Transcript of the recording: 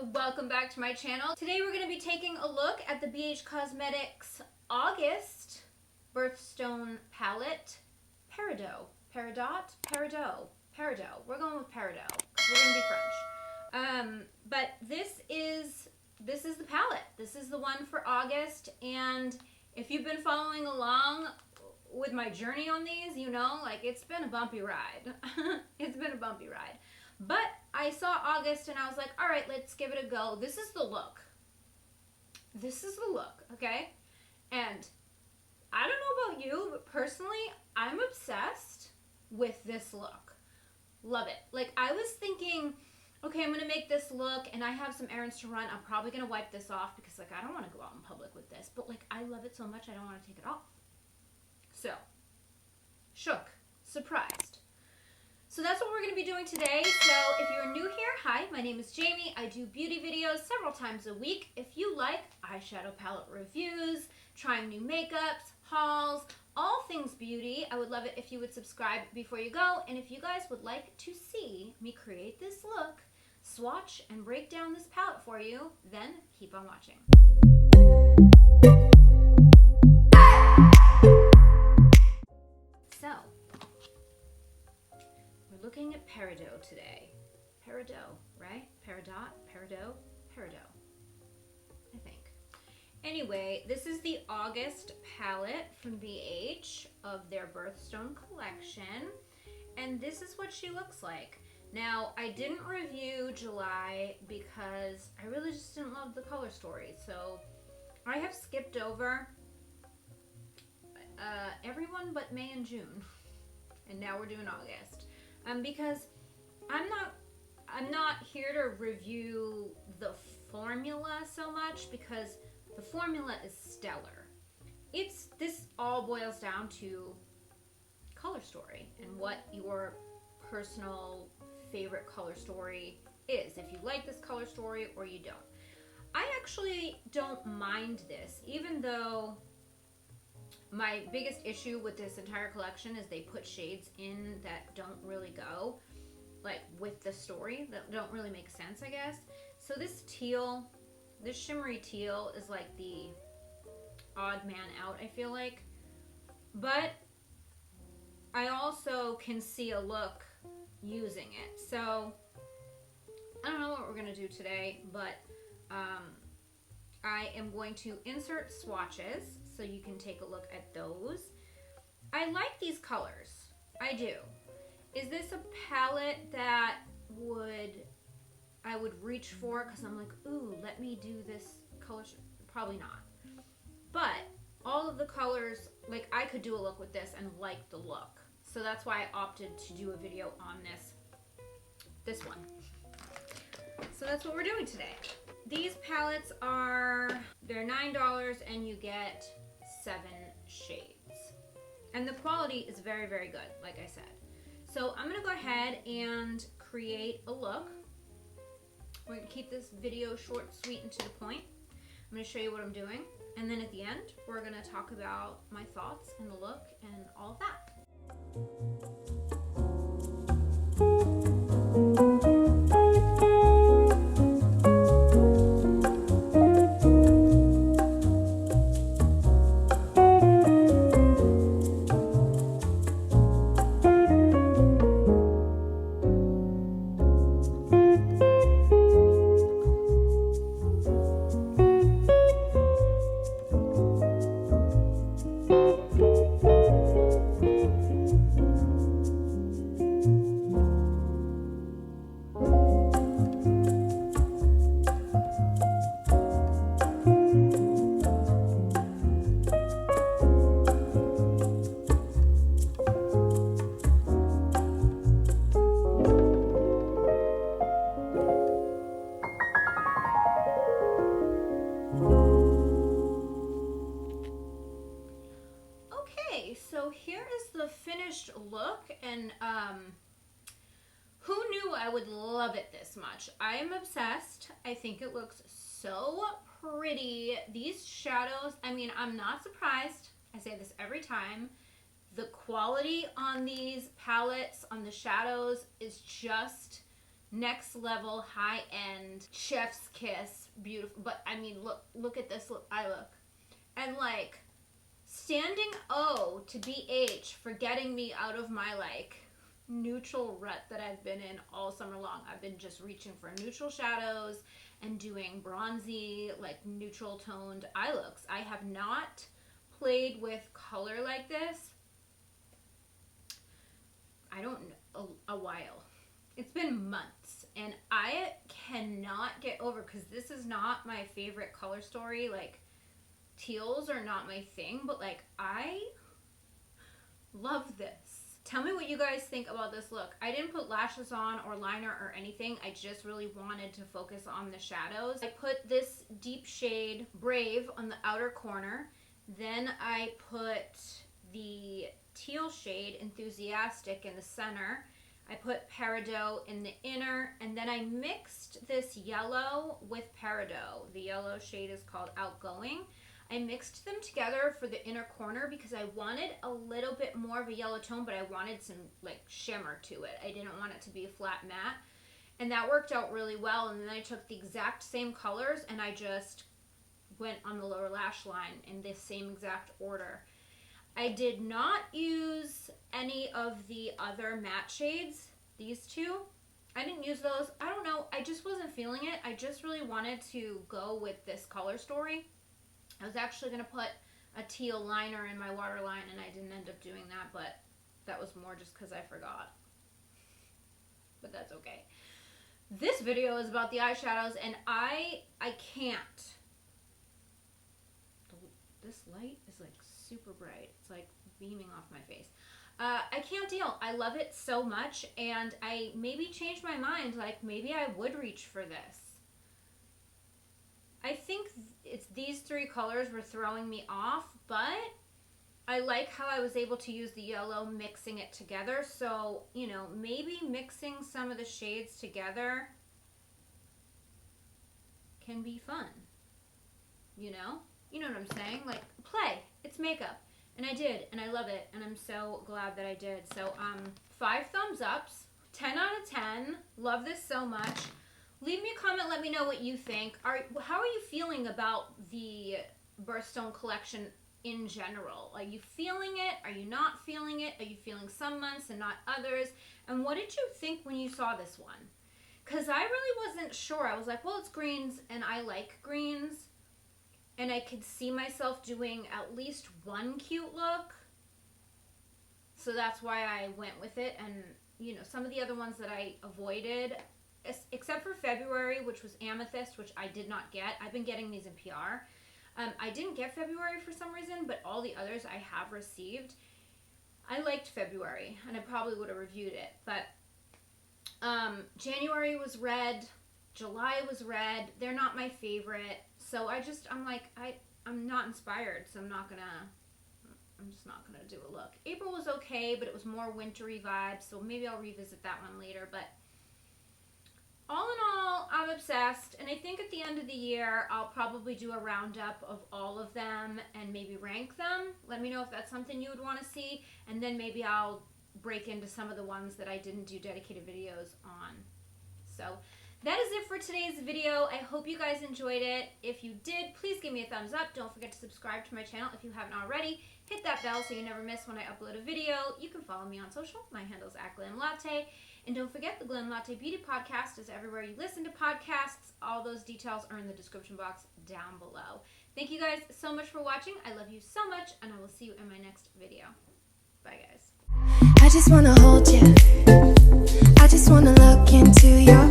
welcome back to my channel. Today we're going to be taking a look at the BH Cosmetics August Birthstone palette, Peridot. Peridot. We're going with Peridot because we're going to be French. But this is the palette. This is the one for August, and if you've been following along with my journey on these, you know, like, it's been a bumpy ride. It's been a bumpy ride. But I saw August and I was like, all right, let's give it a go. This is the look. This is the look, okay? And I don't know about you, but personally, I'm obsessed with this look. Love it. Like, I was thinking, okay, I'm going to make this look and I have some errands to run. I'm probably going to wipe this off because, like, I don't want to go out in public with this. But, like, I love it so much I don't want to take it off. So, shook, surprised. So that's what we're going to be doing today. So if you're new here, hi, my name is Jamie. I do beauty videos several times a week. If you like eyeshadow palette reviews, trying new makeups, hauls, all things beauty, I would love it if you would subscribe before you go. And if you guys would like to see me create this look, swatch, and break down this palette for you, then keep on watching. So, we're looking at Peridot today. Peridot, right? Peridot, I think. Anyway, this is the August palette from BH of their Birthstone collection. And this is what she looks like. Now, I didn't review July because I really just didn't love the color story. So, I have skipped over everyone but May and June. And now we're doing August. Because I'm not here to review the formula so much, because the formula is stellar. This all boils down to color story and what your personal favorite color story is. If you like this color story or you don't. I actually don't mind this, even though my biggest issue with this entire collection is they put shades in that don't really go, like, with the story, that don't really make sense, I guess. So this teal, this shimmery teal is like the odd man out, I feel like. But I also can see a look using it. So I don't know what we're going to do today, but I am going to insert swatches so you can take a look at those. I like these colors. I do. Is this a palette that I would reach for because I'm like, ooh, let me do this color? Probably not. But all of the colors, like, I could do a look with this and like the look. So that's why I opted to do a video on this one. So that's what we're doing today. These palettes they're $9 and you get 7 shades. And the quality is very, very good, like I said. So I'm gonna go ahead and create a look. We're gonna keep this video short, sweet, and to the point. I'm gonna show you what I'm doing. And then at the end, we're gonna talk about my thoughts and the look and all of that. So here is the finished look, and who knew I would love it this much? I am obsessed. I think it looks so pretty. These shadows, I mean, I'm not surprised. I say this every time. The quality on these palettes, on the shadows, is just next level, high end, chef's kiss, beautiful. But I mean, look at this eye look. And like, standing O to BH for getting me out of my like neutral rut that I've been in all summer long. I've been just reaching for neutral shadows and doing bronzy, like neutral toned eye looks. I have not played with color like this, I don't know, a while. It's been months, and I cannot get over, because this is not my favorite color story. Like, teals are not my thing, but like, I love this. Tell me what you guys think about this look. I didn't put lashes on or liner or anything. I just really wanted to focus on the shadows. I put this deep shade Brave on the outer corner. Then I put the teal shade Enthusiastic in the center. I put Peridot in the inner, and then I mixed this yellow with Peridot. The yellow shade is called Outgoing. I mixed them together for the inner corner because I wanted a little bit more of a yellow tone, but I wanted some like shimmer to it. I didn't want it to be a flat matte, and that worked out really well. And then I took the exact same colors and I just went on the lower lash line in this same exact order. I did not use any of the other matte shades, these two. I didn't use those. I don't know, I just wasn't feeling it. I just really wanted to go with this color story. I was actually going to put a teal liner in my waterline, and I didn't end up doing that, but that was more just because I forgot. But that's okay. This video is about the eyeshadows, and I can't. This light is like super bright. It's like beaming off my face. I can't deal. I love it so much, and I maybe changed my mind. Like, maybe I would reach for this. I think it's these three colors were throwing me off, but I like how I was able to use the yellow, mixing it together. So, you know, maybe mixing some of the shades together can be fun. You know? You know what I'm saying? Like, play. It's makeup. And I did, and I love it, and I'm so glad that I did. So, 5 thumbs ups, 10 out of 10. Love this so much. Leave me a comment, let me know what you think. How are you feeling about the Birthstone collection in general? Are you feeling it? Are you not feeling it? Are you feeling some months and not others? And what did you think when you saw this one? Because I really wasn't sure. I was like, well, it's greens, and I like greens. And I could see myself doing at least one cute look. So that's why I went with it. And, you know, some of the other ones that I avoided, except for February, which was Amethyst, which I did not get. I've been getting these in PR. I didn't get February for some reason, but all the others I have received. I liked February, and I probably would have reviewed it. But January was red. July was red. They're not my favorite. So I'm like, I'm not inspired, so I'm just not gonna do a look. April was okay, but it was more wintry vibes, so maybe I'll revisit that one later. But all in all, I'm obsessed, and I think at the end of the year, I'll probably do a roundup of all of them and maybe rank them. Let me know if that's something you would want to see, and then maybe I'll break into some of the ones that I didn't do dedicated videos on. So that is it for today's video. I hope you guys enjoyed it. If you did, please give me a thumbs up. Don't forget to subscribe to my channel if you haven't already. Hit that bell so you never miss when I upload a video. You can follow me on social. My handle is @GLAMLATTE. And don't forget, the Glam Latte Beauty Podcast is everywhere you listen to podcasts. All those details are in the description box down below. Thank you guys so much for watching. I love you so much, and I will see you in my next video. Bye, guys. I just wanna hold you. I just wanna look into your